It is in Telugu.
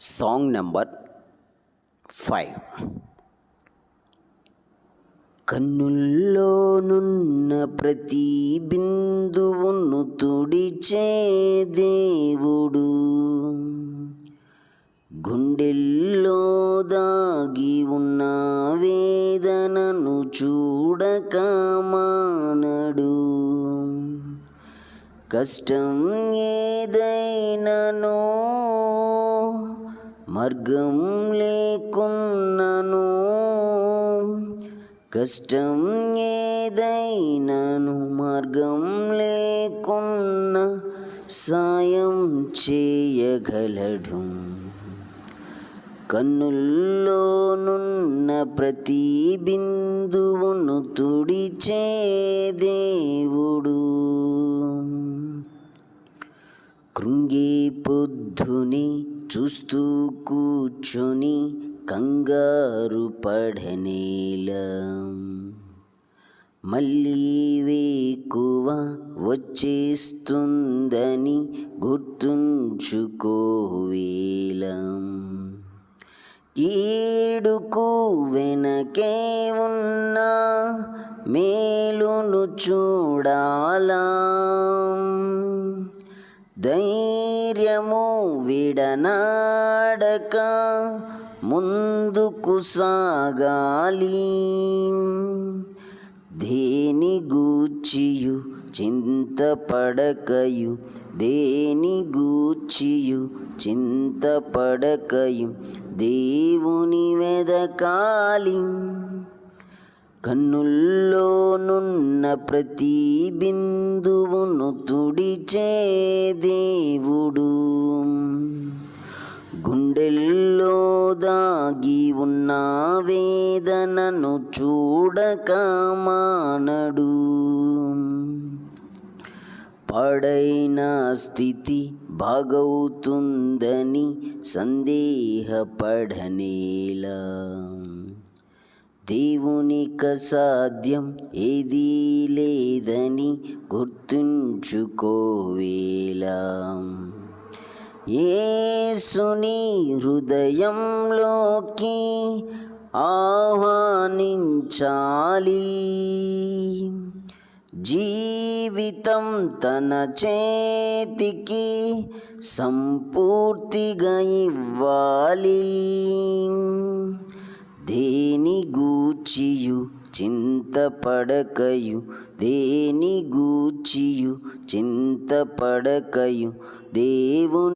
Song number 5. కన్నుల్లోనున్న ప్రతి బిందువును తుడిచే దేవుడు, గుండెల్లో దాగి ఉన్న వేదనను చూడక మానడు. కష్టం ఏదైనను, మార్గం లేకున్నను, కష్టం ఏదైనను మార్గం లేకున్న సాయం చేయగలడు. కన్నుల్లోనున్న ప్రతి బిందువును తుడిచే దేవుడు, కృంగి పొద్దుని చూస్తూ కూర్చొని కంగారు పడనేలా, మళ్ళీ వేకువ వచ్చేస్తుందని గుర్తుంచుకోవేలా. కీడుకు వెనకే ఉన్న మేలును చూడాలా, ధైర్యము విడనాడక ముందుకు సాగాలి. దేని గూర్చియు చింతపడకయు, దేని గూర్చియు చింతపడకయు దేవుని వెదకాలి. కన్నుల్లోనున్న ప్రతి బిందువును తుడిచే దేవుడు, గుండెల్లో దాగి ఉన్న వేదనను చూడక మానడు. పాడైన స్థితి బాగవుతుందని సందేహపడనేలా, దేవునిక సాధ్యం ఏదీ లేదని గుర్తుంచుకోవేలా. యేసుని హృదయంలోకి ఆహ్వానించాలి, జీవితం తన చేతికి సంపూర్తిగా ఇవ్వాలి. దేని గూర్చియు చింతపడకయు, దేని గూర్చియు చింతపడకయు దేవుని